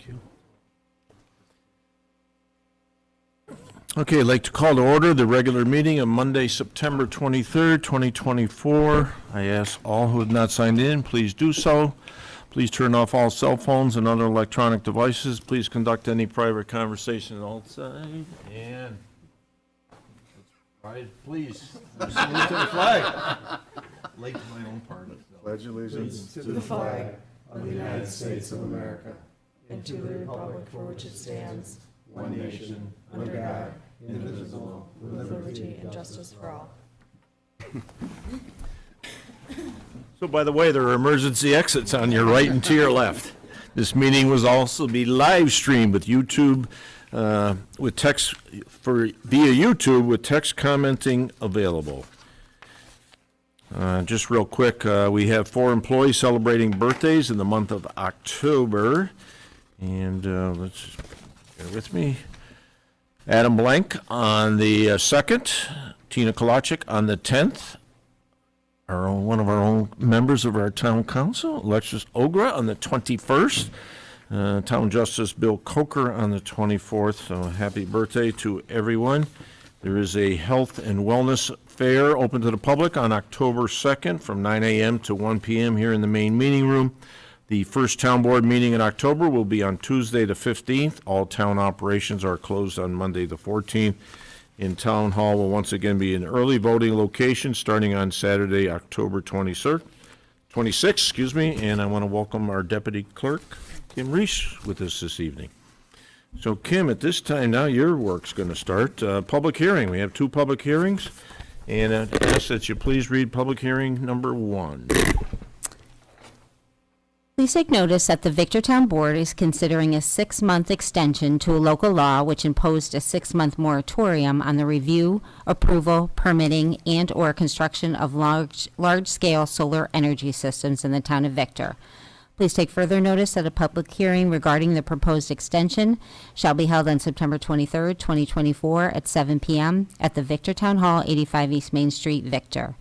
Thank you. Okay, I'd like to call to order the regular meeting of Monday, September 23rd, 2024. I ask all who have not signed in, please do so. Please turn off all cell phones and other electronic devices. Please conduct any private conversation outside. And, please, salute to the flag. Late to my own part. Pledge allegiance to the flag of the United States of America and to the republic for which it stands, one nation, under God, indivisible, with liberty and justice for all. So, by the way, there are emergency exits on your right and to your left. This meeting was also be live streamed with YouTube, with text via YouTube with text commenting available. Just real quick, we have 4 employees celebrating birthdays in the month of October, and let's bear with me. Adam Blank on the 2nd, Tina Kolachik on the 10th. One of our own members of our town council, Alexis Ogra, on the 21st. Town Justice Bill Coker on the 24th. So happy birthday to everyone. There is a health and wellness fair open to the public on October 2nd from 9 a.m. to 1 p.m. here in the main meeting room. The first town board meeting in October will be on Tuesday the 15th. All town operations are closed on Monday the 14th. In Town Hall will once again be an early voting location starting on Saturday, October 26th, and I want to welcome our Deputy Clerk, Kim Reese, with us this evening. So, Kim, at this time now your work's going to start. Public hearing. We have 2 public hearings, and I ask that you please read public hearing number 1. Please take notice that the Victortown Board is considering a 6-month extension to a local law which imposed a 6-month moratorium on the review, approval, permitting, and/or construction of large-scale solar energy systems in the town of Victor. Please take further notice that a public hearing regarding the proposed extension shall be held on September 23rd, 2024 at 7 p.m. at the Victortown Hall, 85 East Main Street, Victor.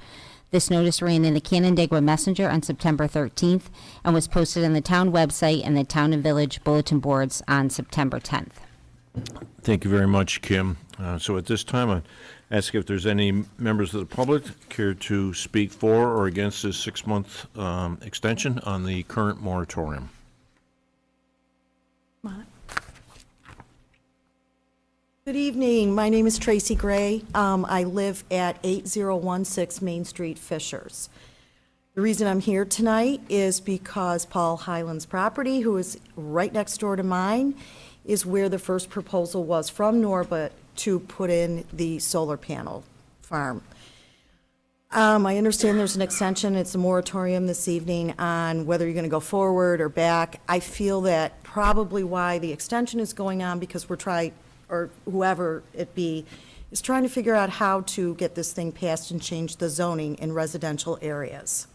This notice ran in the Canandaigua Messenger on September 13th and was posted on the town website and the town and village bulletin boards on September 10th. Thank you very much, Kim. So at this time, I ask if there's any members of the public care to speak for or against this 6-month extension on the current moratorium. Good evening. My name is Tracy Gray. I live at 8016 Main Street, Fishers. The reason I'm here tonight is because Paul Highland's property, who is right next door to mine, is where the first proposal was from Norbut to put in the solar panel farm. I understand there's an extension. It's a moratorium this evening on whether you're going to go forward or back. I feel that probably why the extension is going on because we're trying, or whoever it be, is trying to figure out how to get this thing passed and change the zoning in residential areas.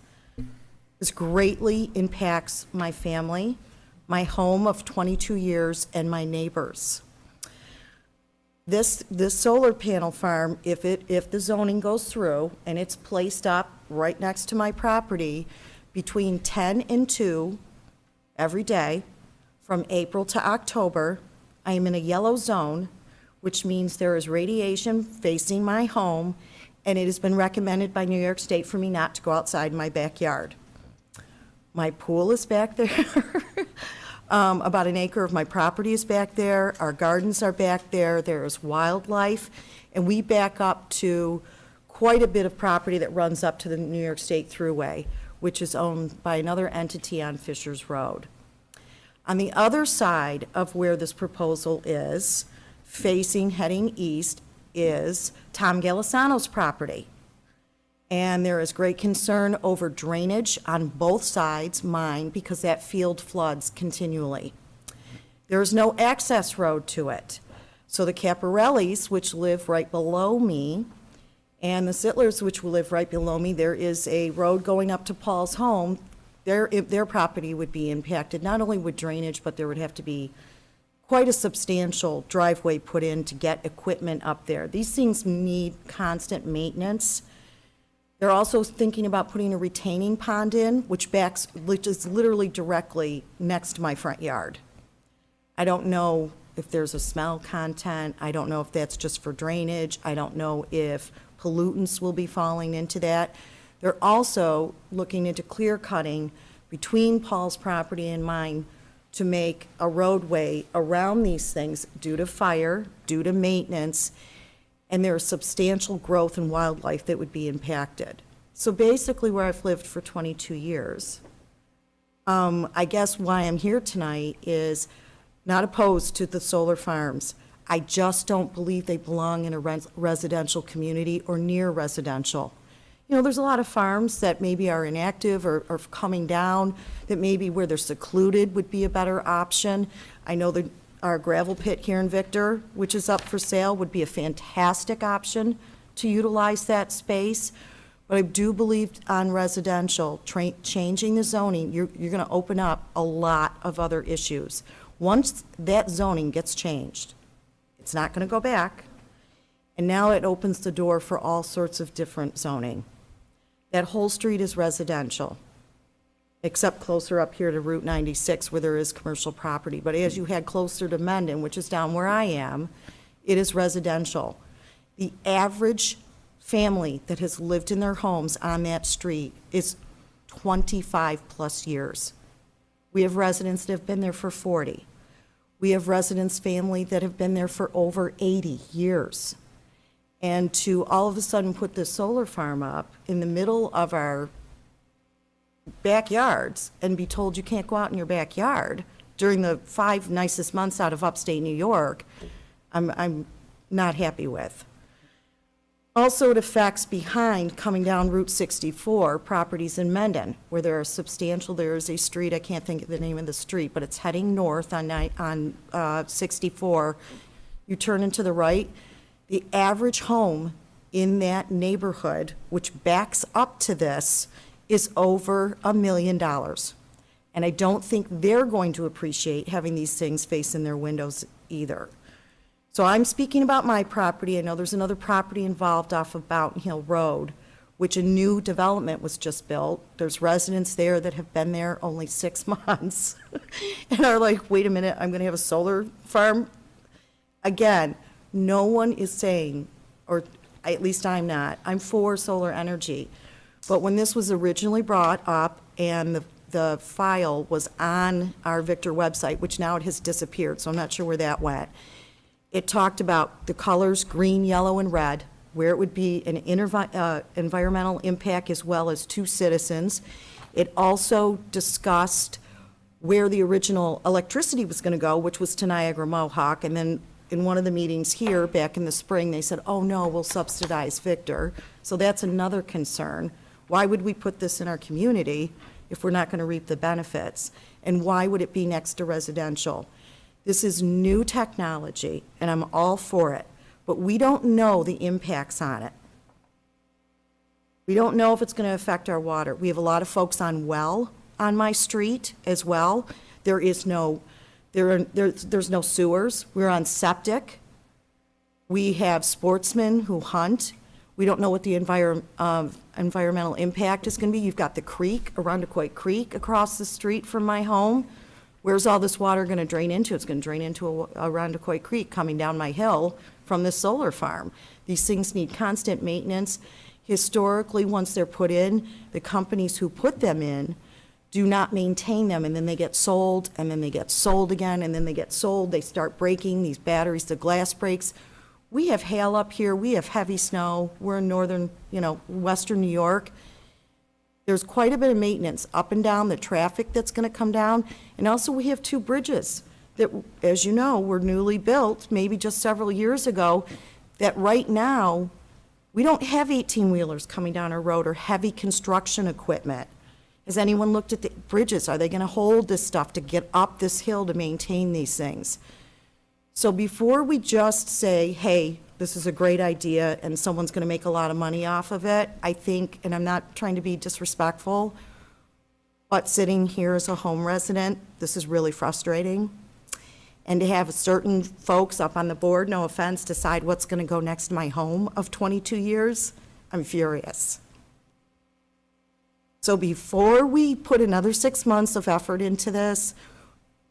This greatly impacts my family, my home of 22 years, and my neighbors. This solar panel farm, if the zoning goes through and it's placed up right next to my property between 10 and 2 every day from April to October, I am in a yellow zone, which means there is radiation facing my home, and it has been recommended by New York State for me not to go outside my backyard. My pool is back there. About an acre of my property is back there. Our gardens are back there. There is wildlife, and we back up to quite a bit of property that runs up to the New York State Thruway, which is owned by another entity on Fishers Road. On the other side of where this proposal is, facing, heading east, is Tom Galisano's property. And there is great concern over drainage on both sides, mine, because that field floods continually. There is no access road to it. So the Caparellis, which live right below me, and the Sittlers, which will live right below me, there is a road going up to Paul's home. Their property would be impacted, not only with drainage, but there would have to be quite a substantial driveway put in to get equipment up there. These things need constant maintenance. They're also thinking about putting a retaining pond in, which is literally directly next to my front yard. I don't know if there's a smell content. I don't know if that's just for drainage. I don't know if pollutants will be falling into that. They're also looking into clear cutting between Paul's property and mine to make a roadway around these things due to fire, due to maintenance, and there's substantial growth in wildlife that would be impacted. So basically where I've lived for 22 years. I guess why I'm here tonight is not opposed to the solar farms. I just don't believe they belong in a residential community or near residential. You know, there's a lot of farms that maybe are inactive or coming down, that maybe where they're secluded would be a better option. I know that our gravel pit here in Victor, which is up for sale, would be a fantastic option to utilize that space. But I do believe on residential, changing the zoning, you're going to open up a lot of other issues. Once that zoning gets changed, it's not going to go back, and now it opens the door for all sorts of different zoning. That whole street is residential, except closer up here to Route 96 where there is commercial property. But as you head closer to Mendon, which is down where I am, it is residential. The average family that has lived in their homes on that street is 25-plus years. We have residents that have been there for 40. We have residents, family that have been there for over 80 years. And to all of a sudden put this solar farm up in the middle of our backyards and be told you can't go out in your backyard during the 5 nicest months out of upstate New York, I'm not happy with. Also, it affects behind, coming down Route 64, properties in Mendon, where there is a street, I can't think of the name of the street, but it's heading north on 64. You turn into the right. The average home in that neighborhood, which backs up to this, is over $1 million. And I don't think they're going to appreciate having these things facing their windows either. So I'm speaking about my property. I know there's another property involved off of Boughton Hill Road, which a new development was just built. There's residents there that have been there only 6 months and are like, wait a minute, I'm going to have a solar farm? Again, no one is saying, or at least I'm not, I'm for solar energy. But when this was originally brought up and the file was on our Victor website, which now it has disappeared, so I'm not sure where that went, it talked about the colors green, yellow, and red, where it would be an environmental impact as well as to citizens. It also discussed where the original electricity was going to go, which was to Niagara Mohawk, and then in one of the meetings here back in the spring, they said, oh no, we'll subsidize Victor. So that's another concern. Why would we put this in our community if we're not going to reap the benefits? And why would it be next to residential? This is new technology, and I'm all for it, but we don't know the impacts on it. We don't know if it's going to affect our water. We have a lot of folks on well on my street as well. There's no sewers. We're on septic. We have sportsmen who hunt. We don't know what the environmental impact is going to be. You've got the creek, Arundecoit Creek, across the street from my home. Where's all this water going to drain into? It's going to drain into Arundecoit Creek coming down my hill from this solar farm. These things need constant maintenance. Historically, once they're put in, the companies who put them in do not maintain them, and then they get sold, and then they get sold again, and then they get sold. They start breaking, these batteries, the glass breaks. We have hail up here. We have heavy snow. We're in northern, western New York. There's quite a bit of maintenance up and down, the traffic that's going to come down. And also we have 2 bridges that, as you know, were newly built, maybe just several years ago, that right now, we don't have 18-wheelers coming down our road or heavy construction equipment. Has anyone looked at the bridges? Are they going to hold this stuff to get up this hill to maintain these things? So before we just say, hey, this is a great idea and someone's going to make a lot of money off of it, I think, and I'm not trying to be disrespectful, but sitting here as a home resident, this is really frustrating. And to have certain folks up on the board, no offense, decide what's going to go next to my home of 22 years, I'm furious. So before we put another 6 months of effort into this,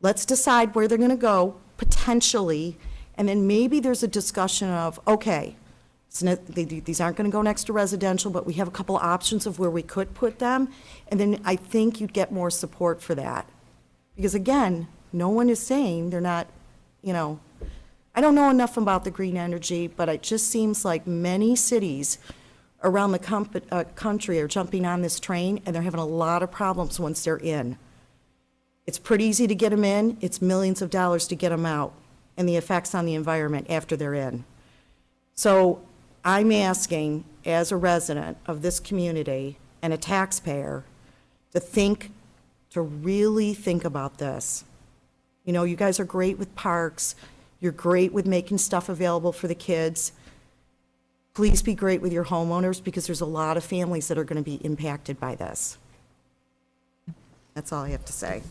Let's decide where they're going to go, potentially, and then maybe there's a discussion of, okay, these aren't going to go next to residential, but we have a couple of options of where we could put them, and then I think you'd get more support for that. Because again, no one is saying they're not, I don't know enough about the green energy, but it just seems like many cities around the country are jumping on this train, and they're having a lot of problems once they're in. It's pretty easy to get them in, it's millions of dollars to get them out, and the effects on the environment after they're in. So I'm asking, as a resident of this community and a taxpayer, to really think about this. You guys are great with parks, you're great with making stuff available for the kids. Please be great with your homeowners, because there's a lot of families that are going to be impacted by this. That's all I have to say.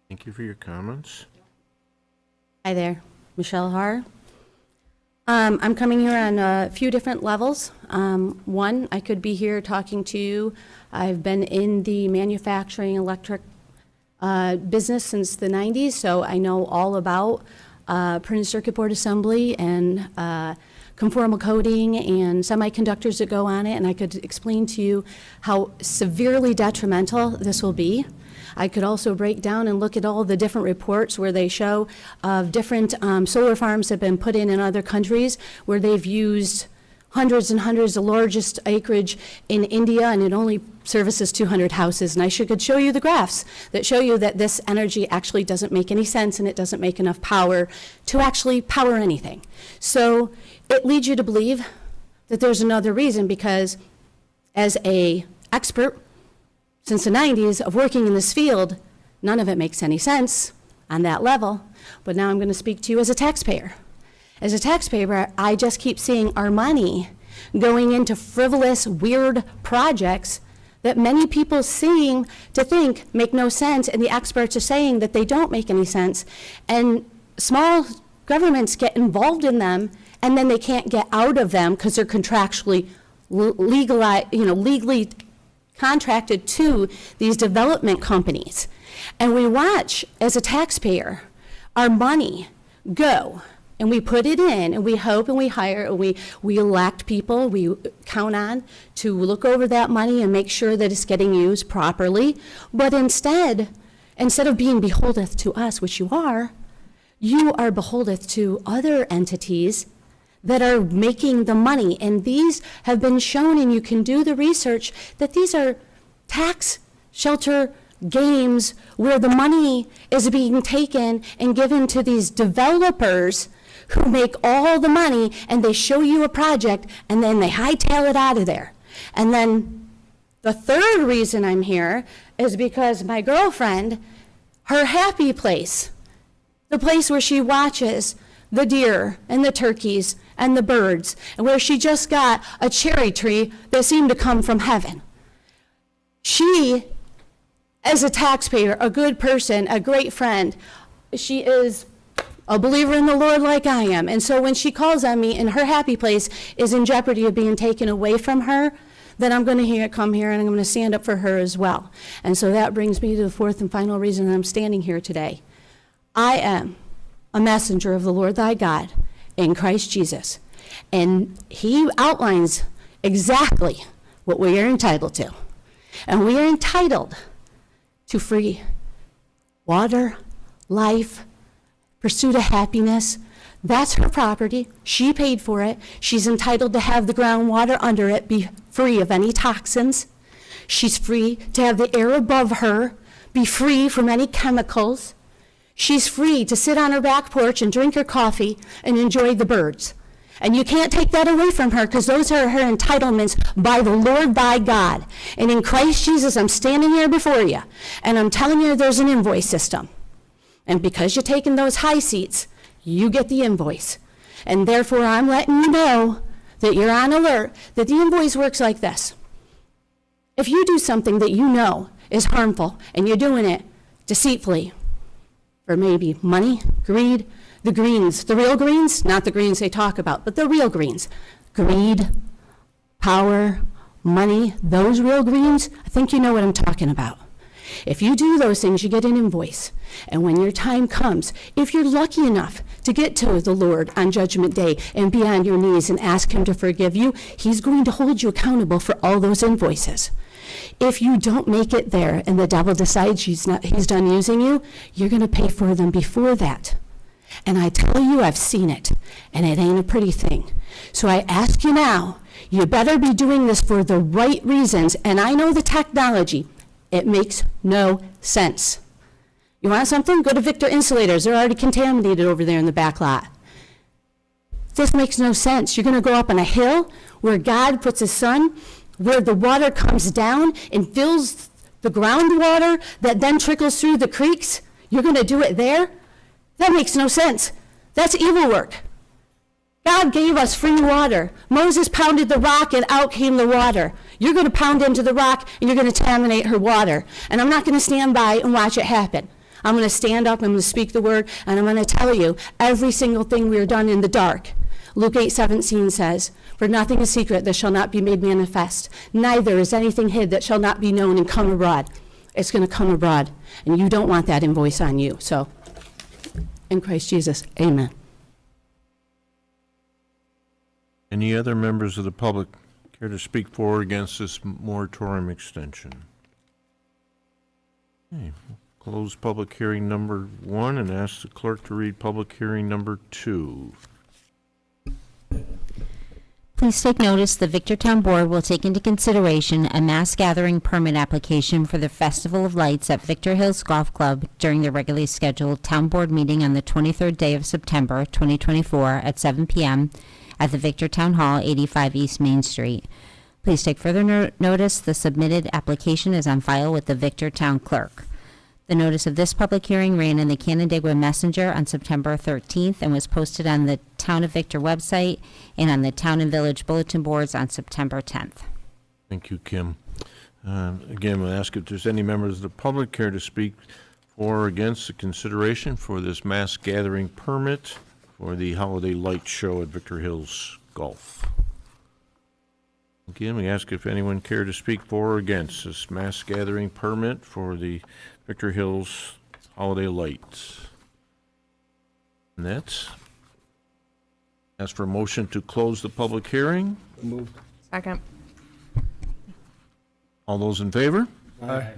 Thank you for your comments. Hi there, Michelle Har. I'm coming here on a few different levels. One, I could be here talking to you. I've been in the manufacturing electric business since the 90s, so I know all about printed circuit board assembly and conformal coating and semiconductors that go on it, and I could explain to you how severely detrimental this will be. I could also break down and look at all the different reports where they show different solar farms have been put in other countries where they've used hundreds and hundreds, the largest acreage in India, and it only services 200 houses. And I could show you the graphs that show you that this energy actually doesn't make any sense, and it doesn't make enough power to actually power anything. So it leads you to believe that there's another reason, because as an expert since the 90s of working in this field, none of it makes any sense on that level. But now I'm going to speak to you as a taxpayer. As a taxpayer, I just keep seeing our money going into frivolous, weird projects that many people seem to think make no sense, and the experts are saying that they don't make any sense. And small governments get involved in them, and then they can't get out of them because they're contractually legally contracted to these development companies. And we watch, as a taxpayer, our money go, and we put it in, and we hope, and we hire, and we elect people we count on to look over that money and make sure that it's getting used properly. But instead of being beholdeth to us, which you are beholdeth to other entities that are making the money. And these have been shown, and you can do the research, that these are tax shelter games where the money is being taken and given to these developers who make all the money, and they show you a project, and then they hightail it out of there. And then the third reason I'm here is because my girlfriend, her happy place, the place where she watches the deer and the turkeys and the birds, and where she just got a cherry tree that seemed to come from heaven. She, as a taxpayer, a good person, a great friend, she is a believer in the Lord like I am. And so when she calls on me and her happy place is in jeopardy of being taken away from her, then I'm going to come here and I'm going to stand up for her as well. And so that brings me to the fourth and final reason I'm standing here today. I am a messenger of the Lord thy God in Christ Jesus. And he outlines exactly what we are entitled to. And we are entitled to free water, life, pursuit of happiness. That's her property. She paid for it. She's entitled to have the groundwater under it be free of any toxins. She's free to have the air above her be free from any chemicals. She's free to sit on her back porch and drink her coffee and enjoy the birds. And you can't take that away from her, because those are her entitlements by the Lord thy God. And in Christ Jesus, I'm standing here before you, and I'm telling you there's an invoice system. And because you're taking those high seats, you get the invoice. And therefore, I'm letting you know that you're on alert, that the invoice works like this. If you do something that you know is harmful, and you're doing it deceitfully, for maybe money, greed, the greens, the real greens, not the greens they talk about, but the real greens, greed, power, money, those real greens, I think you know what I'm talking about. If you do those things, you get an invoice. And when your time comes, if you're lucky enough to get to the Lord on Judgment Day and be on your knees and ask him to forgive you, he's going to hold you accountable for all those invoices. If you don't make it there and the devil decides he's done using you, you're going to pay for them before that. And I tell you, I've seen it, and it ain't a pretty thing. So I ask you now, you better be doing this for the right reasons. And I know the technology. It makes no sense. You want something? Go to Victor Insulators. They're already contaminated over there in the back lot. This makes no sense. You're going to go up on a hill where God puts his sun, where the water comes down and fills the groundwater that then trickles through the creeks. You're going to do it there? That makes no sense. That's evil work. God gave us free water. Moses pounded the rock and out came the water. You're going to pound into the rock and you're going to contaminate her water. And I'm not going to stand by and watch it happen. I'm going to stand up, I'm going to speak the word, and I'm going to tell you every single thing we are done in the dark. Luke 8:17 says, "For nothing is secret that shall not be made manifest, neither is anything hid that shall not be known and come abroad." It's going to come abroad, and you don't want that invoice on you. So, in Christ Jesus, amen. Any other members of the public care to speak for or against this moratorium extension? Okay, close public hearing number 1 and ask the clerk to read public hearing number 2. Please take notice the Victortown Board will take into consideration a mass gathering permit application for the Festival of Lights at Victor Hills Golf Club during the regularly scheduled Town Board meeting on the 23rd day of September 2024 at 7 p.m. at the Victor Town Hall, 85 East Main Street. Please take further notice the submitted application is on file with the Victor Town Clerk. The notice of this public hearing ran in the Canandaigua Messenger on September 13th and was posted on the Town of Victor website and on the Town and Village bulletin boards on September 10th. Thank you, Kim. Again, we'll ask if there's any members of the public care to speak for or against the consideration for this mass gathering permit for the Holiday Light Show at Victor Hills Golf. Again, we ask if anyone care to speak for or against this mass gathering permit for the Victor Hills Holiday Lights. And that's, ask for a motion to close the public hearing. Second. All those in favor? Aye.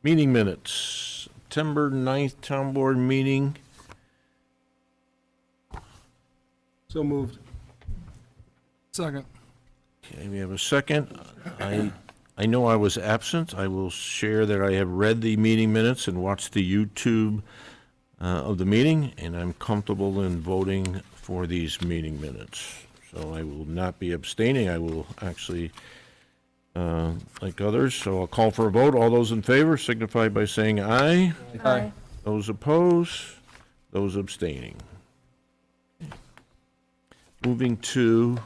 Meeting minutes. September 9th Town Board meeting. So moved. Second. Okay, we have a second. I know I was absent. I will share that I have read the meeting minutes and watched the YouTube of the meeting, and I'm comfortable in voting for these meeting minutes. So I will not be abstaining. I will actually, like others, so I'll call for a vote. All those in favor signify by saying aye. Aye. Those opposed, those abstaining. Moving to,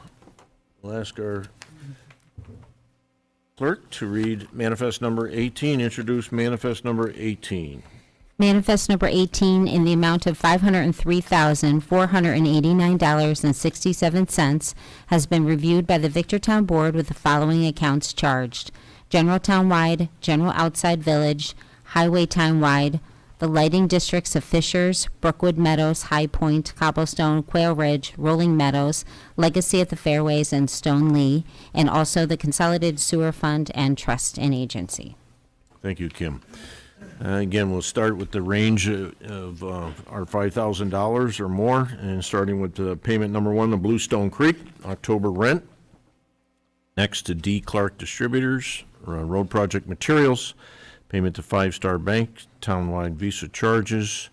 we'll ask our clerk to read manifest number 18, introduce manifest number 18. Manifest number 18 in the amount of $503,489.67 has been reviewed by the Victortown Board with the following accounts charged: General Townwide, General Outside Village, Highway Townwide, the lighting districts of Fishers, Brookwood Meadows, High Point, Cobblestone, Quail Ridge, Rolling Meadows, Legacy at the Fairways, and Stone Lee, and also the Consolidated Sewer Fund and Trust and Agency. Thank you, Kim. Again, we'll start with the range of our $5,000 or more, and starting with payment number 1, the Bluestone Creek, October rent. Next to D. Clark Distributors, road project materials, payment to Five Star Bank, townwide Visa charges.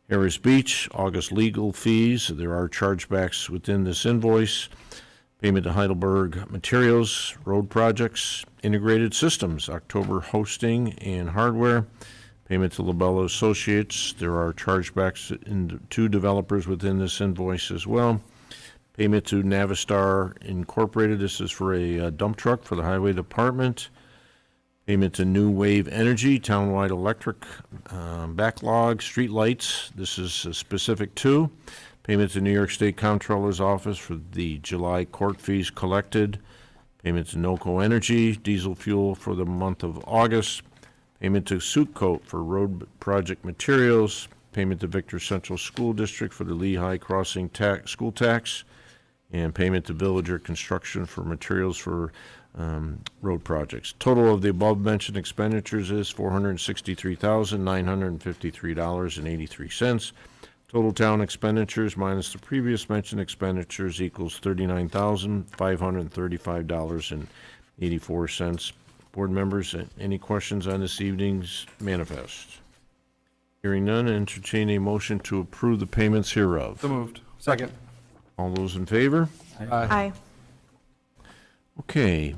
Harris Beach, August legal fees. There are chargebacks within this invoice. Payment to Heidelberg Materials, road projects. Integrated Systems, October hosting and hardware. Payment to LaBella Associates. There are chargebacks to developers within this invoice as well. Payment to Navistar Incorporated. This is for a dump truck for the Highway Department. Payment to New Wave Energy, townwide electric backlog, street lights. This is specific to. Payment to New York State Comptroller's Office for the July court fees collected. Payment to NOCO Energy, diesel fuel for the month of August. Payment to Suitcoat for road project materials. Payment to Victor Central School District for the Lehigh Crossing school tax. And payment to Villager Construction for materials for road projects. Total of the above-mentioned expenditures is $463,953.83. Total town expenditures minus the previous mentioned expenditures equals $39,535.84. Board members, any questions on this evening's manifest? Hearing none, entertain a motion to approve the payments hereof. So moved. Second. All those in favor? Aye. Okay,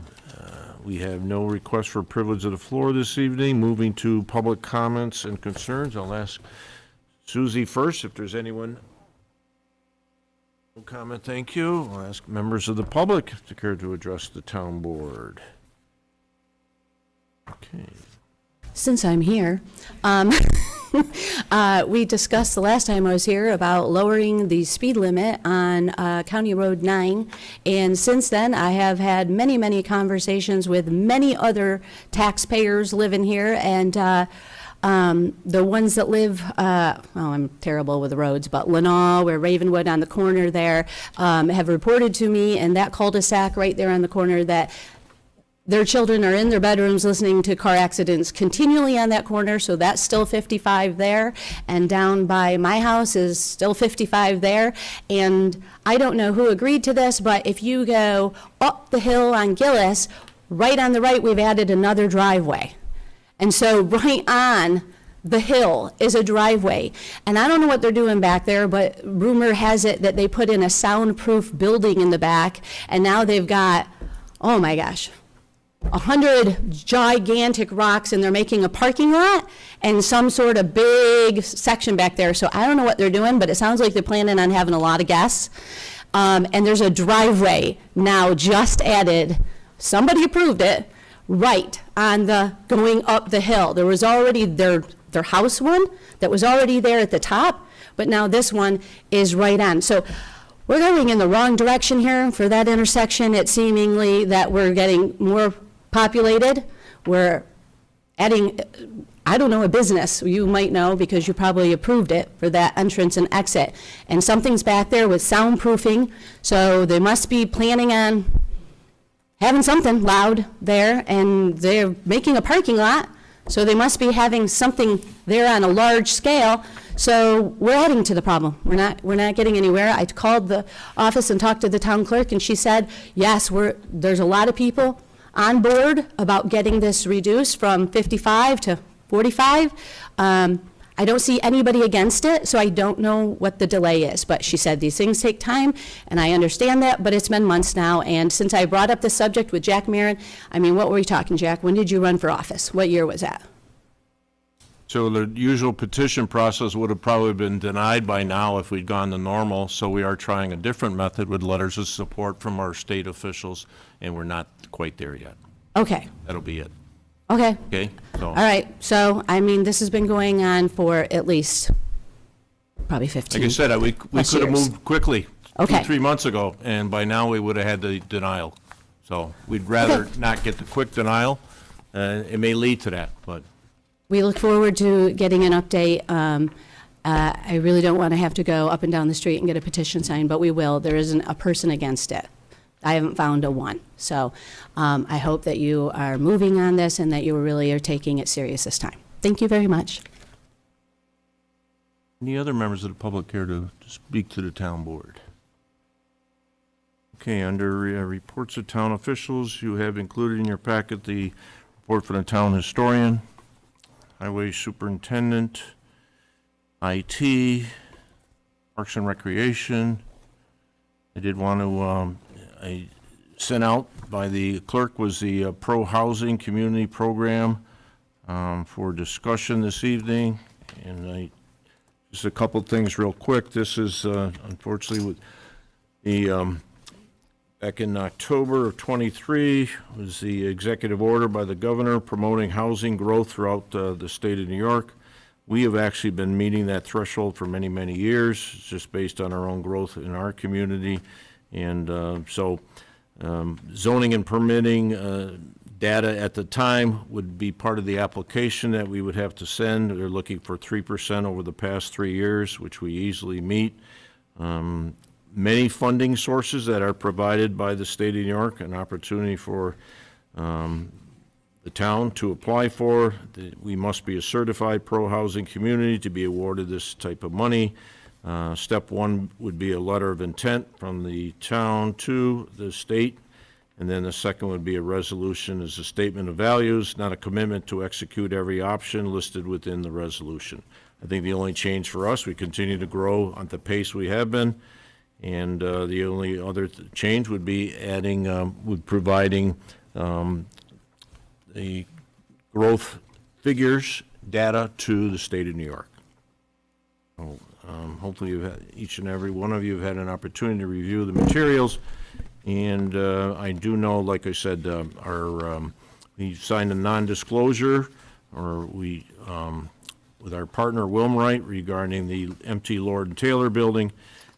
we have no request for privilege of the floor this evening. Moving to public comments and concerns, I'll ask Susie first, if there's anyone. No comment, thank you. I'll ask members of the public to care to address the town board. Okay. Since I'm here, we discussed the last time I was here about lowering the speed limit on County Road 9. And since then, I have had many, many conversations with many other taxpayers living here. And the ones that live, I'm terrible with the roads, but Lenall, where Ravenwood on the corner there, have reported to me in that cul-de-sac right there on the corner that their children are in their bedrooms listening to car accidents continually on that corner, so that's still 55 there. And down by my house is still 55 there. And I don't know who agreed to this, but if you go up the hill on Gillis, right on the right, we've added another driveway. And so right on the hill is a driveway. And I don't know what they're doing back there, but rumor has it that they put in a soundproof building in the back, and now they've got, oh my gosh, 100 gigantic rocks, and they're making a parking lot and some sort of big section back there. So I don't know what they're doing, but it sounds like they're planning on having a lot of guests. And there's a driveway now just added, somebody approved it, right on the going up the hill. There was already their house one that was already there at the top, but now this one is right on. So we're going in the wrong direction here for that intersection. It's seemingly that we're getting more populated. We're adding, I don't know, a business. You might know because you probably approved it for that entrance and exit. And something's back there with soundproofing, so they must be planning on having something loud there, and they're making a parking lot, so they must be having something there on a large scale. So we're adding to the problem. We're not getting anywhere. I called the office and talked to the town clerk, and she said, yes, there's a lot of people on board about getting this reduced from 55 to 45. I don't see anybody against it, so I don't know what the delay is. But she said these things take time, and I understand that, but it's been months now. And since I brought up the subject with Jack Marin, I mean, what were we talking, Jack? When did you run for office? What year was that? So the usual petition process would have probably been denied by now if we'd gone to normal, so we are trying a different method with letters of support from our state officials, and we're not quite there yet. Okay, That'll be it, okay. okay? So, All right, so, I mean, this has been going on for at least probably 15. like I said, we plus could have years. moved quickly Okay. 2-3 months ago, and by now we would have had the denial. So we'd rather Okay. not get the quick denial. It may lead to that, but We look forward to getting an update. I really don't want to have to go up and down the street and get a petition signed, but we will. There isn't a person against it. I haven't found a one. So I hope that you are moving on this and that you really are taking it serious this time. Thank you very much. any other members of the public care to speak to the town board? Okay, under reports of town officials, you have included in your packet the report from the town historian, highway superintendent, IT, Parks and Recreation. I did want to, I sent out by the clerk was the pro-housing community program for discussion this evening. And just a couple things real quick. This is unfortunately with the, back in October of '23 was the executive order by the governor promoting housing growth throughout the state of New York. We have actually been meeting that threshold for many, many years, just based on our own growth in our community. And so zoning and permitting data at the time would be part of the application that we would have to send. They're looking for 3% over the past 3 years, which we easily meet. Many funding sources that are provided by the state of New York, an opportunity for the town to apply for. We must be a certified pro-housing community to be awarded this type of money. Step one would be a letter of intent from the town to the state, and then the second would be a resolution as a statement of values, not a commitment to execute every option listed within the resolution. I think the only change for us, we continue to grow at the pace we have been, and the only other change would be adding, providing the growth figures, data to the state of New York. So, hopefully each and every one of you have had an opportunity to review the materials. And I do know, like I said, we signed a non-disclosure, or with our partner Wilmrite regarding the empty Lord and Taylor building.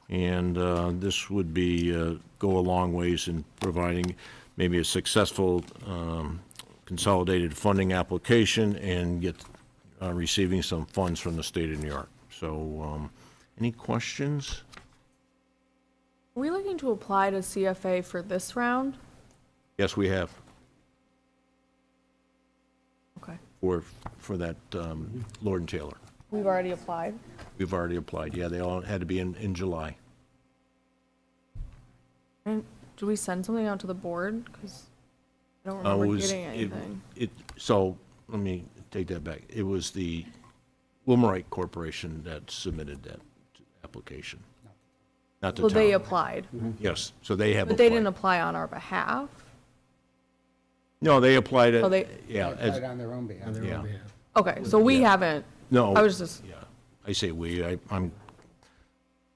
And this would be, go a long ways in providing maybe a successful consolidated funding application and get, receiving some funds from the state of New York. So, any questions? Are we looking to apply to CFA for this round? Yes, we have, Okay. for that Lord and Taylor. We've already applied. We've already applied, yeah, they all had to be in July. And do we send something out to the board? Because I don't It remember was- getting anything. So, let me take that back. It was the Wilmrite Corporation that submitted that application, not the So they town. applied, Yes, so they have but they applied. didn't apply on our behalf? No, they applied Oh, it, they, yeah, Applied on their own behalf. yeah. okay, so we haven't, No. I was just, Yeah, I say we, I'm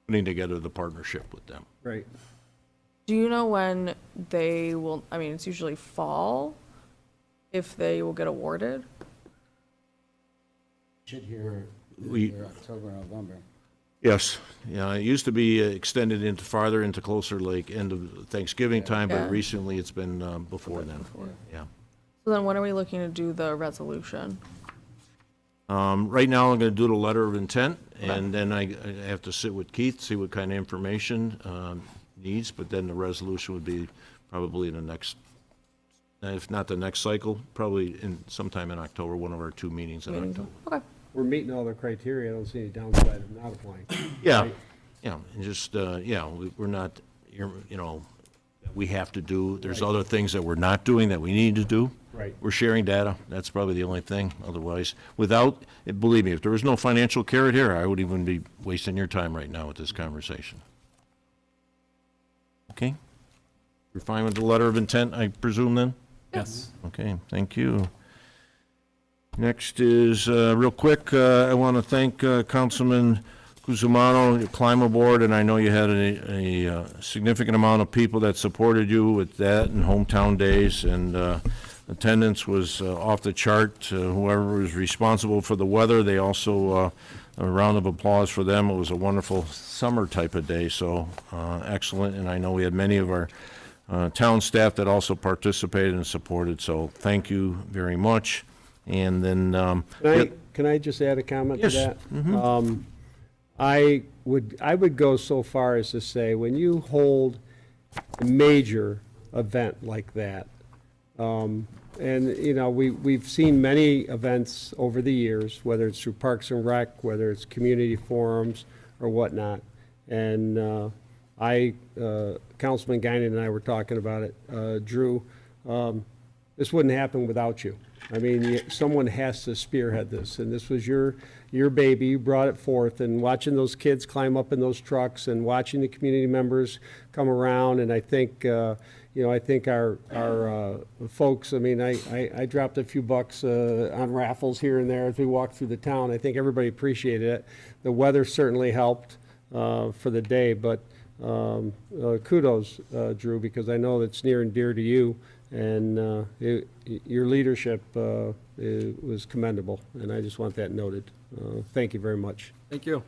putting together the partnership with them. Right. do you know when they will, I mean, it's usually fall, if they will get awarded? Should hear We- either October or November. Yes, yeah, it used to be extended into farther into closer like end of Thanksgiving time, Yeah. but recently it's been before then, yeah. So then when are we looking to do the resolution? Right now, I'm gonna do the letter of intent, and then I have to sit with Keith, see what kind of information needs, but then the resolution would be probably in the next, if not the next cycle, probably in, sometime in October, one of our 2 meetings in October. Okay, We're meeting all the criteria. I don't see any downside of not applying. Yeah, yeah, and just, yeah, we're not, you know, we have to do, there's other things that we're not doing that we need to do. Right. We're sharing data, that's probably the only thing, otherwise, without, believe me, if there was no financial carrot here, I would even be wasting your time right now with this conversation. Okay? You're fine with the letter of intent, I presume, then? yes. Okay, thank you. Next is, real quick, I want to thank Councilman Cusimano, your Climate Board, and I know you had a significant amount of people that supported you with that and hometown days, and attendance was off the chart. Whoever was responsible for the weather, they also, a round of applause for them. It was a wonderful summer type of day, so excellent, and I know we had many of our town staff that also participated and supported, so thank you very much. And then, Can I just add a comment to Yes. that? I would go so far as to say, when you hold a major event like that, and, you know, we've seen many events over the years, whether it's through Parks and Rec, whether it's community forums or whatnot, and Councilman Guinan and I were talking about it, Drew, this wouldn't happen without you. I mean, someone has to spearhead this, and this was your baby, you brought it forth, and watching those kids climb up in those trucks and watching the community members come around, and I think, you know, I think our folks, I mean, I dropped a few bucks on raffles here and there as we walked through the town. I think everybody appreciated it. The weather certainly helped for the day, but kudos, Drew, because I know it's near and dear to you, and your leadership was commendable, and I just want that noted. Thank you very much. Thank you.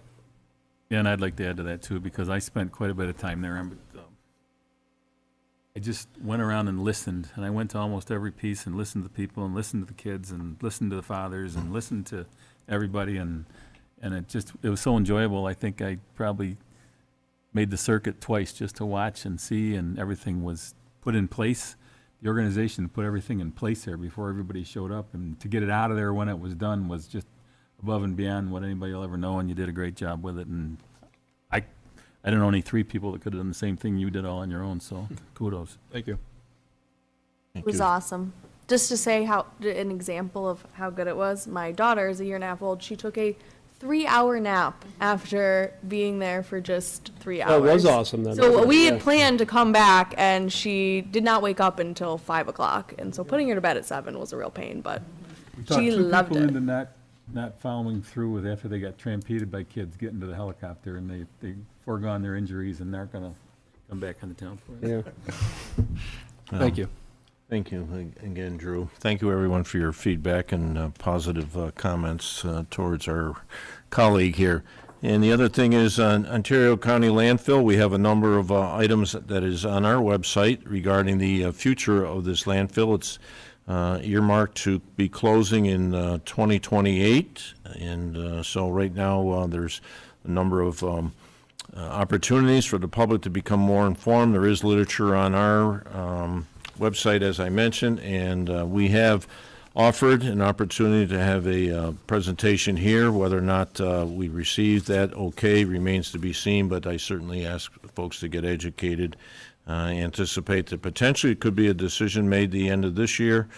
Yeah, and I'd like to add to that too, because I spent quite a bit of time there. I just went around and listened, and I went to almost every piece and listened to people and listened to the kids and listened to the fathers and listened to everybody, and it was so enjoyable. I think I probably made the circuit twice just to watch and see, and everything was put in place. The organization put everything in place there before everybody showed up, and to get it out of there when it was done was just above and beyond what anybody will ever know, and you did a great job with it. And I don't know any three people that could have done the same thing you did all on your own, so kudos. Thank you. It was awesome. Just to say an example of how good it was, my daughter is a 1.5 years old. She took a 3-hour nap after being there for just 3 hours. That was awesome then. So we had Yeah. planned to come back, and she did not wake up until 5 o'clock. And so putting her to bed at 7 was a real pain, but she loved Two people it. into not following through with after they got trampeded by kids getting to the helicopter, and they foregone their injuries and aren't gonna come back on the town for it. Yeah. Thank you. Thank you again, Drew. Thank you, everyone, for your feedback and positive comments towards our colleague here. And the other thing is, on Ontario County landfill, we have a number of items that is on our website regarding the future of this landfill. It's earmarked to be closing in 2028. And so right now, there's a number of opportunities for the public to become more informed. There is literature on our website, as I mentioned, and we have offered an opportunity to have a presentation here. Whether or not we receive that okay remains to be seen, but I certainly ask folks to get educated. Anticipate that potentially it could be a decision made the end of this year.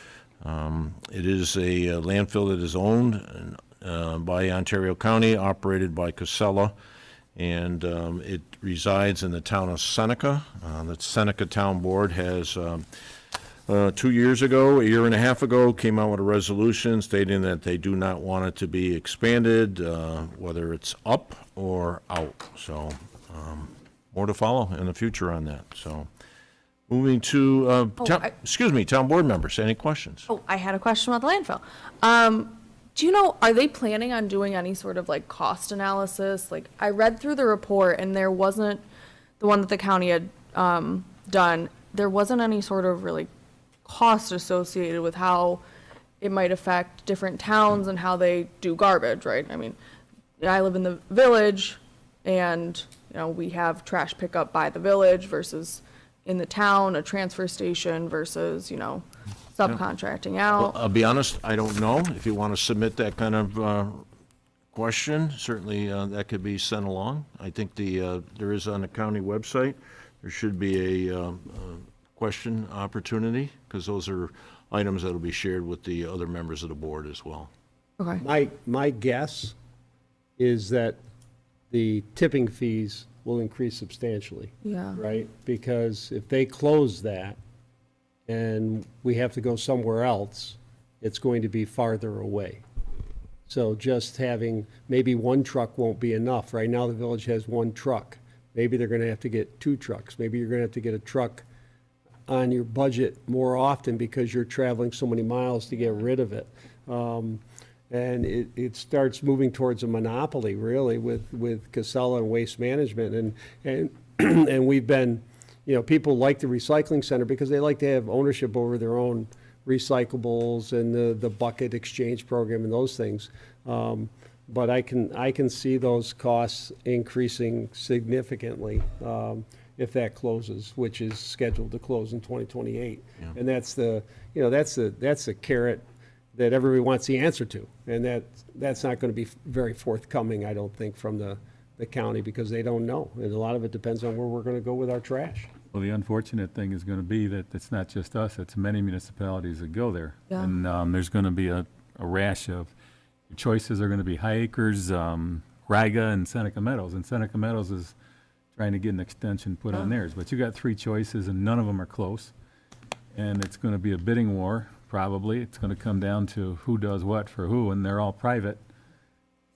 It is a landfill that is owned by Ontario County, operated by Casella, and it resides in the town of Seneca. The Seneca Town Board has 2 years ago, a year and a half ago, came out with a resolution stating that they do not want it to be expanded, whether it's up or out. So more to follow in the future on that. So moving to, town board members, any questions? Oh, I had a question about the landfill. Do you know, are they planning on doing any sort of like cost analysis? Like, I read through the report and there wasn't, the one that the county had done, there wasn't any sort of really cost associated with how it might affect different towns and how they do garbage, right? I mean, I live in the village, and, you know, we have trash pickup by the village versus in the town, a transfer station versus, you know, subcontracting out. I'll be honest, I don't know. If you want to submit that kind of question, certainly that could be sent along. I think there is on the county website, there should be a question opportunity, because those are items that will be shared with the other members of the board as well. Okay. My guess is that the tipping fees will increase substantially. Yeah. Right? Because if they close that and we have to go somewhere else, it's going to be farther away. So just having, maybe one truck won't be enough. Right now, the village has one truck. Maybe they're going to have to get 2 trucks. Maybe you're going to have to get a truck on your budget more often because you're traveling so many miles to get rid of it. And it starts moving towards a monopoly, really, with Casella and Waste Management. And and we've been, you know, people like the recycling center because they like to have ownership over their own recyclables and the bucket exchange program and those things. But I can see those costs increasing significantly if that closes, which is scheduled to close in 2028. And that's the carrot that everybody wants the answer to. And that's not going to be very forthcoming, I don't think, from the county, because they don't know. And a lot of it depends on where we're going to go with our trash. Well, the unfortunate thing is going to be that it's not just us, it's many municipalities that go there. Yeah. And there's going to be a rash of, your choices are going to be High Acres, Riga, and Seneca Meadows. And Seneca Meadows is trying to get an extension put on theirs. But you got 3 choices, and none of them are close. And it's going to be a bidding war, probably. It's going to come down to who does what for who, and they're all private.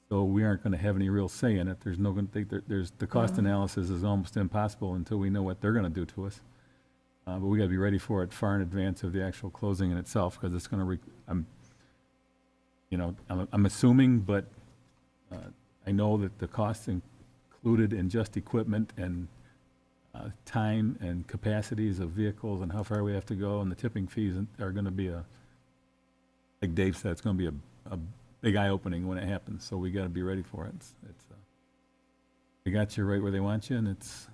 So we aren't going to have any real say in it. There's no going to there's the cost analysis is almost impossible until we know what they're going to do to us. But we got to be ready for it far in advance of the actual closing in itself, because it's going to. I'm assuming, but I know that the costs included in just equipment and time and capacities of vehicles and how far we have to go, and the tipping fees are going to be like Dave said, it's going to be a big eye-opening when it happens, so we got to be ready for it. They got you right where they want you, and it's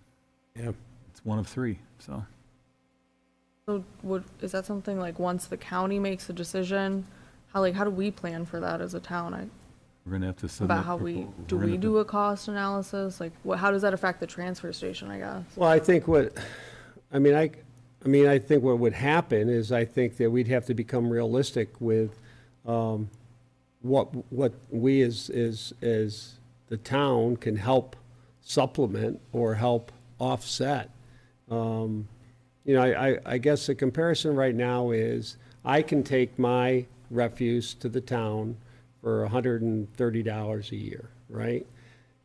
one of three, so. So is that something like once the county makes a decision, how do we plan for that as a town? We're going to have to submit. About how do we do a cost analysis? Like, how does that affect the transfer station, I guess? Well, I think I think what would happen is I think that we'd have to become realistic with what we as the town can help supplement or help offset. I guess the comparison right now is I can take my refuse to the town for $130 a year, right?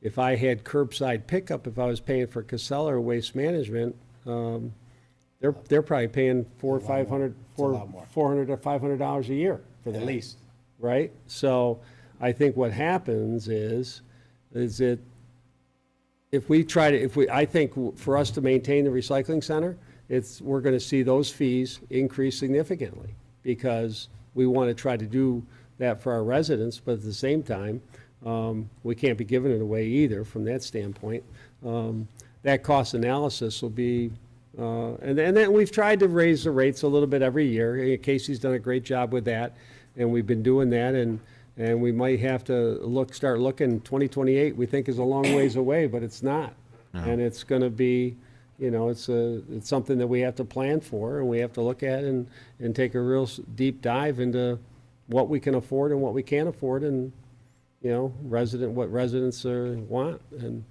If I had curbside pickup, if I was paying for Casella or Waste Management, they're probably paying $400 to $500 a year for that. At least. Right? So I think what happens is that I think for us to maintain the recycling center, we're gonna see those fees increase significantly because we want to try to do that for our residents, but at the same time, we can't be giving it away either from that standpoint. That cost analysis will be, and then we've tried to raise the rates a little bit every year. Casey's done a great job with that, and we've been doing that, and we might have to start looking, 2028, we think is a long ways away, but it's not. And it's gonna be, it's something that we have to plan for, and we have to look at and take a real deep dive into what we can afford and what we can't afford, and, what residents want. And,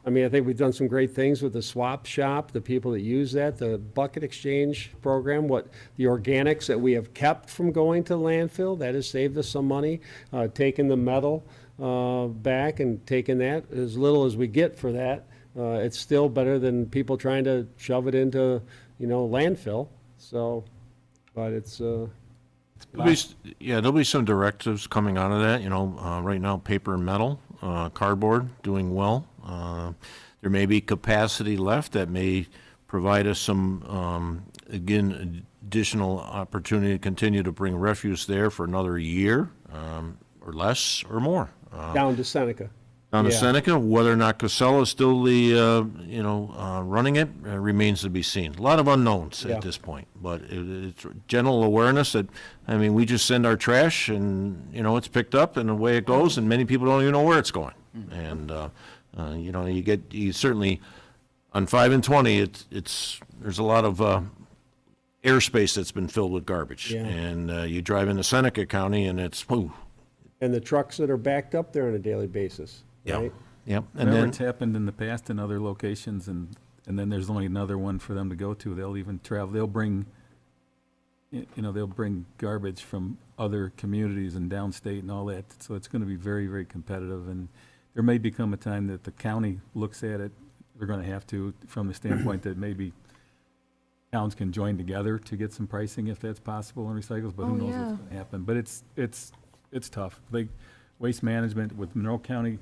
I mean, I think we've done some great things with the swap shop, the people that use that, the bucket exchange program, the organics that we have kept from going to landfill, that has saved us some money, taking the metal back and taking that, as little as we get for that. It's still better than people trying to shove it into, landfill. So, but it's, There'll be some directives coming out of that, right now, paper and metal, cardboard, doing well. There may be capacity left that may provide us some, additional opportunity to continue to bring refuse there for another year, or less, or more. down to Seneca. Down to Yeah. Seneca, whether or not Casella is still the, running it, remains to be seen. A lot of unknowns Yeah. at this point, but it's general awareness that, we just send our trash and, it's picked up and away it goes, and many people don't even know where it's going. And, you certainly, on 5 and 20, there's a lot of airspace that's been filled with garbage. Yeah. And you drive into Seneca County and it's, whew, And the trucks that are backed up there on a daily basis, yeah, right? yep. And Remember, then, it's happened in the past in other locations, and then there's only another one for them to go to. They'll even travel, they'll bring garbage from other communities and downstate and all that. So it's gonna be very, very competitive, and there may become a time that the county looks at it, they're gonna have to, from the standpoint that maybe towns can join together to get some pricing if that's possible in recycles, but who knows what's gonna happen. But it's tough. Like Waste Management with Monroe County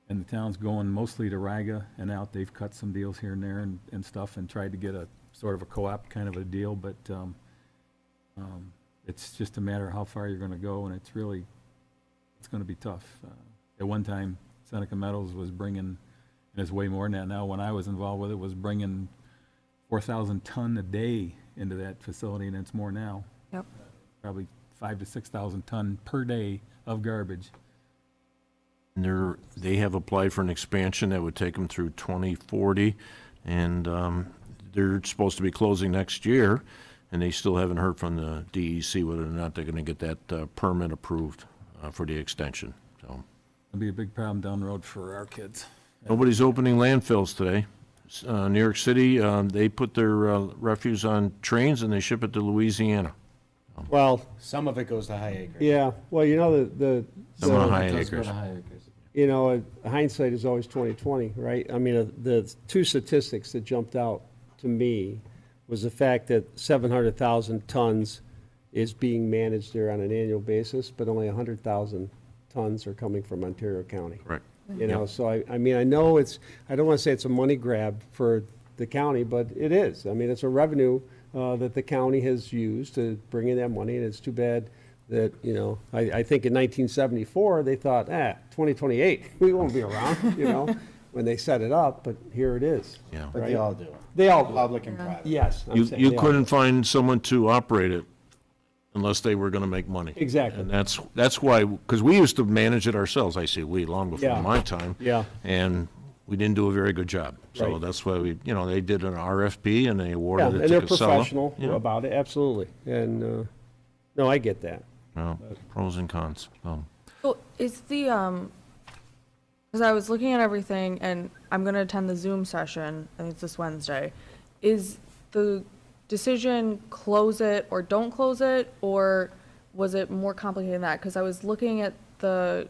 and the towns going mostly to Riga and out, they've cut some deals here and there and stuff and tried to get a sort of a co-op kind of a deal, but it's just a matter of how far you're gonna go, and it's gonna be tough. At one time, Seneca Metals was bringing, and it's way more than that now, when I was involved with it, was bringing 4,000 ton a day into that facility, and it's more now. Yep. Probably 5,000 to 6,000 ton per day of garbage. they have applied for an expansion that would take them through 2040, and they're supposed to be closing next year, and they still haven't heard from the DEC whether or not they're going to get that permit approved for the extension. So It'll be a big problem down the road for our kids. nobody's opening landfills today. New York City, they put their refuse on trains and they ship it to Louisiana. Well, Some of it goes to High Acres. yeah, well, Some of the high It does go acres. to High Acres. hindsight is always 20/20, right? I mean, the two statistics that jumped out to me was the fact that 700,000 tons is being managed there on an annual basis, but only 100,000 tons are coming from Ontario County. Correct. You know, so I mean, I know I don't want to say it's a money grab for the county, but it is. I mean, it's a revenue that the county has used to bring in that money, and it's too bad that, you know, I think in 1974, they thought, 2028, we won't be around, you know, when they set it up, but here it is. Yeah. But they all do it. They all do. Public and private. Yes. I'm You, saying you they all couldn't find someone to operate it unless they were gonna make money. Exactly. And that's why, because we used to manage it ourselves, I say we, long before Yeah. my time. Yeah. And we didn't do a very good job. So Right. that's why we, you know, they did an RFP and they Yeah, awarded and it they're to Casella. professional Yeah. about it, absolutely. And, no, I get that. Well, pros and cons. So is the, because I was looking at everything and I'm gonna attend the Zoom session, I think it's this Wednesday. Is the decision close it or don't close it, or was it more complicated than that? Because I was looking at the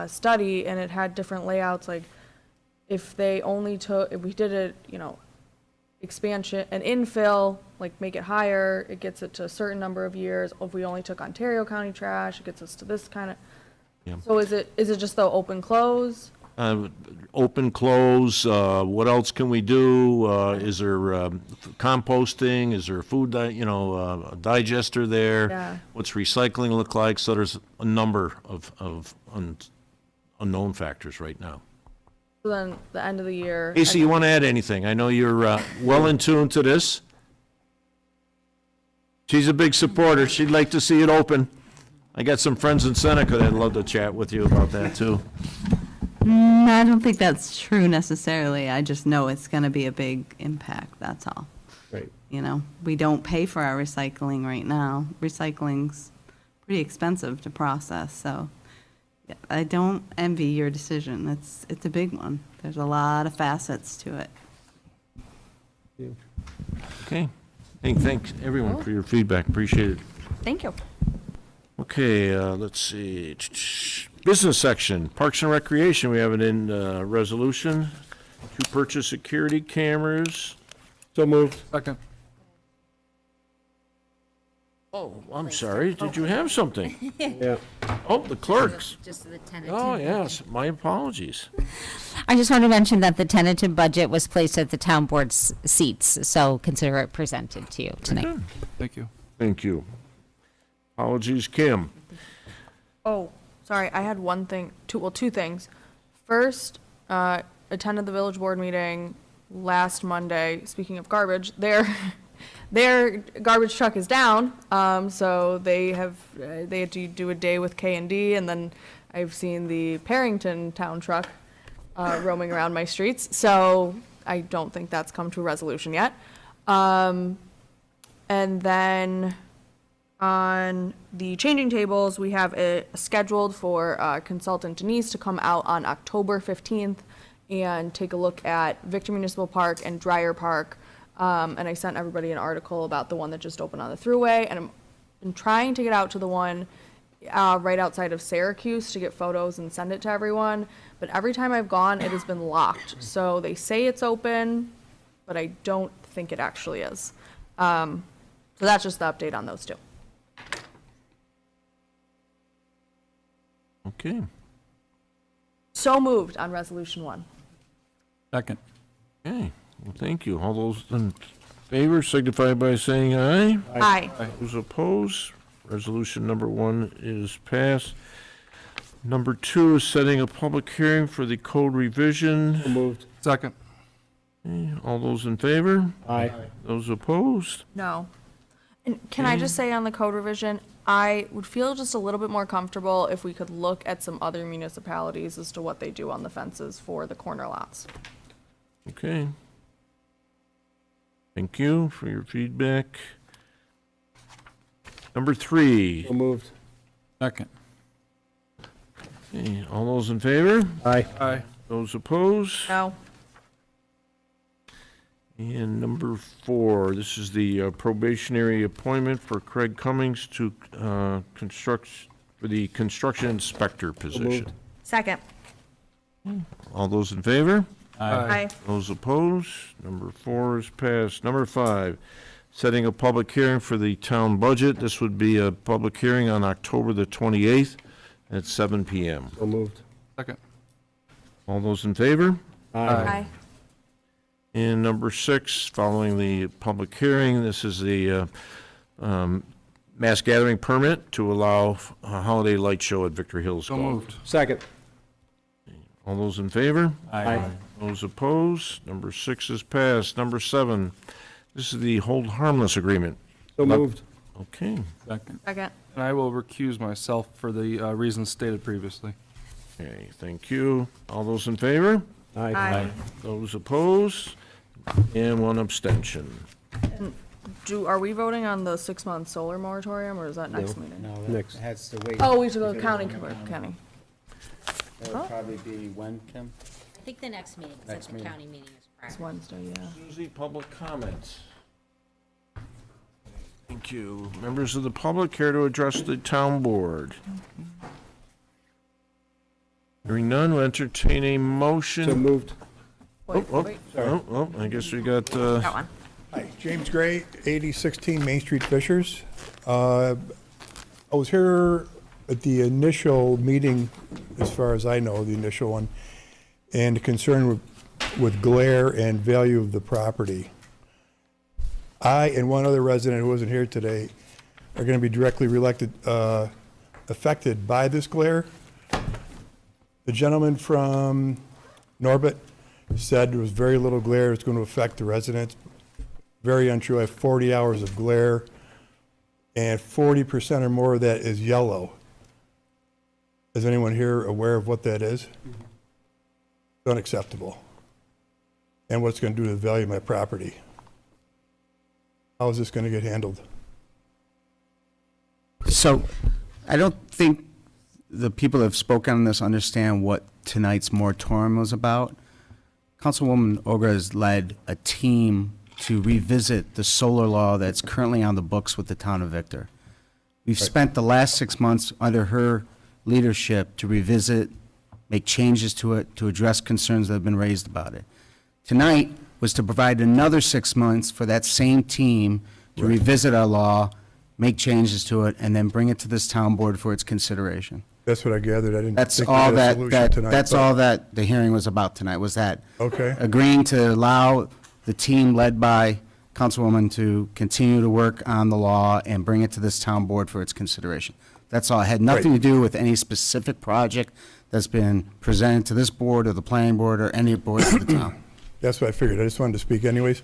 study and it had different layouts, like if they only took, if we did it, you know, expansion and infill, like make it higher, it gets it to a certain number of years. If we only took Ontario County trash, it gets us to this kind of. Yeah. So is it just the open close? Open, close, what else can we do? Is there composting? Is there a food, a digester there? Yeah. What's recycling look like? So there's a number of unknown factors right now. So then the end of the year. Casey, you want to add anything? I know you're well in tune to this. She's a big supporter. She'd like to see it open. I got some friends in Seneca that'd love to chat with you about that, too. I don't think that's true necessarily. I just know it's going to be a big impact, that's all. Right. You know, we don't pay for our recycling right now. Recycling's pretty expensive to process, so yeah, I don't envy your decision. It's a big one. There's a lot of facets to it. Okay. Thanks, everyone, for your feedback. Appreciate it. Thank you. Okay, let's see. Business section, Parks and Recreation, we have it in resolution to purchase security cameras. So moved. Second. Oh, I'm sorry, did you have something? Yeah. Oh, the clerks. Just the tentative. Oh, yes, my apologies. I just want to mention that the tentative budget was placed at the town board's seats, so consider it presented to you tonight. Thank you. Thank you. Apologies, Kim. Oh, sorry, I had one thing, two things. First, attended the village board meeting last Monday, speaking of garbage, their garbage truck is down, so they had to do a day with K&D, and then I've seen the Parrington town truck roaming around my streets, so I don't think that's come to a resolution yet. And then on the changing tables, we have it scheduled for consultant Denise to come out on October 15th and take a look at Victor Municipal Park and Dryer Park. And I sent everybody an article about the one that just opened on the Thruway, and I'm trying to get out to the one right outside of Syracuse to get photos and send it to everyone. But every time I've gone, it has been locked. So they say it's open, but I don't think it actually is. So that's just the update on those two. Okay. So moved on resolution 1. Second. Okay, well, thank you. All those in favor signify by saying aye. Aye. Those opposed, resolution number 1 is passed. Number 2 is setting a public hearing for the code revision. So moved. Second. Okay, all those in favor? Aye. Those opposed? No. And can I just say on the code revision, I would feel just a little bit more comfortable if we could look at some other municipalities as to what they do on the fences for the corner lots. Okay. Thank you for your feedback. Number 3, So moved. Second. okay, all those in favor? Aye. Aye. Those opposed? No. And number 4, this is the probationary appointment for Craig Cummings to for the construction inspector position. moved. Second. All those in favor? Aye. Those opposed? Number 4 is passed. Number 5, setting a public hearing for the town budget. This would be a public hearing on October the 28th at 7 PM. So moved. Second. All those in favor? Aye. And number 6, following the public hearing, this is the mass gathering permit to allow a holiday light show at Victor Hills So Golf. moved. Second. All those in favor? Aye. Those opposed? Number 6 is passed. Number 7, this is the hold harmless agreement. So moved. Okay, Second. Second. And I will recuse myself for the reasons stated previously. okay, thank you. All those in favor? Aye. Those opposed? And 1 abstention. Are we voting on the 6-month solar moratorium, or is that next meeting? No, Next. that has to wait. Oh, we should go Because county, we're gonna- county. That would probably be when, Kim? I think the next meeting, because Next the meeting. county meeting is It's Wednesday, yeah. Suzie, public comments. Thank you. Members of the public care to address the town board? Hearing none, we'll entertain a So motion. moved. Wait, Oh, wait, oh, I guess we got, that one. Hi, James Gray, 8016 Main Street, Fishers. I was here at the initial meeting, as far as I know, the initial one, and concerned with glare and value of the property. I and one other resident who wasn't here today are going to be directly affected by this glare. The gentleman from Norbit said there was very little glare, it's going to affect the residents. Very untrue. I have 40 hours of glare, and 40% or more of that is yellow. Is anyone here aware of what that is? It's unacceptable. And what it's going to do to the value of my property. How is this going to get handled? So, I don't think the people that have spoken on this understand what tonight's moratorium was about. Councilwoman Ogra has led a team to revisit the solar law that's currently on the books with the town of Victor. We've spent the last 6 months under her leadership to revisit, make changes to it, to address concerns that have been raised about it. Tonight was to provide another 6 months for that same team to revisit our law, make changes to it, and then bring it to this town board for its consideration. That's what I gathered. I didn't That's think we all had a that, solution tonight. that's but- all that the hearing was about tonight, was that. Okay. Agreeing to allow the team led by Councilwoman to continue to work on the law and bring it to this town board for its consideration. That's all. It had nothing to do with any specific project that's been presented to this board or the planning board or any board of the town. That's what I figured. I just wanted to speak anyways.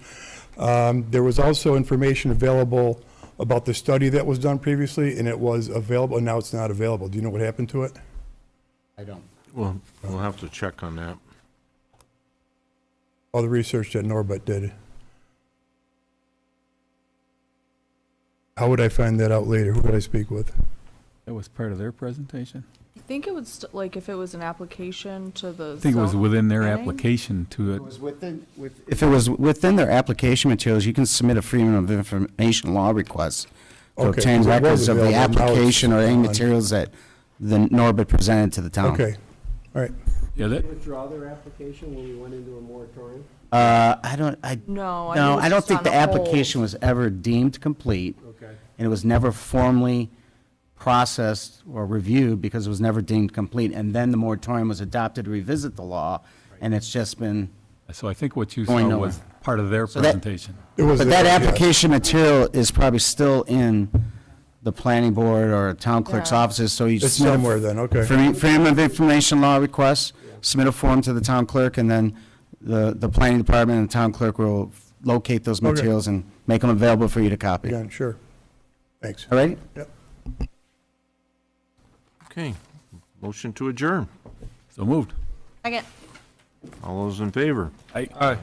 There was also information available about the study that was done previously, and it was available, and now it's not available. Do you know what happened to it? I don't. well, we'll have to check on that. All the research that Norbert did. How would I find that out later? Who would I speak with? That was part of their presentation? I think it would, like, if it was an application to the. I think it was zone within their planning? application to it. If it was within their application materials, you can submit a Freedom of Information law request to Okay, obtain so it was records of the available, now it's application or any gone. materials that the Norbit presented to the town. Okay, all right. Yeah, that, Withdraw their application when we went into a moratorium? I don't, No, no, think I it's don't just think on the hold. application was ever deemed complete, Okay. and it was never formally processed or reviewed because it was never deemed complete. And then the moratorium was adopted to revisit the law, and it's just been, so I think what you Going saw nowhere. was part of their So that- presentation. It was but that there, yes. application material is probably still in the planning board or town clerk's Yeah. offices, so you It's submit a somewhere then, okay. Freedom of Information law request, submit a form to the town clerk, and then the planning department and the town clerk will locate those Okay. materials and make them available for you to copy. Again, sure. Thanks. All right? Yep. Okay, motion to adjourn. So moved. Second. All those in favor? Aye.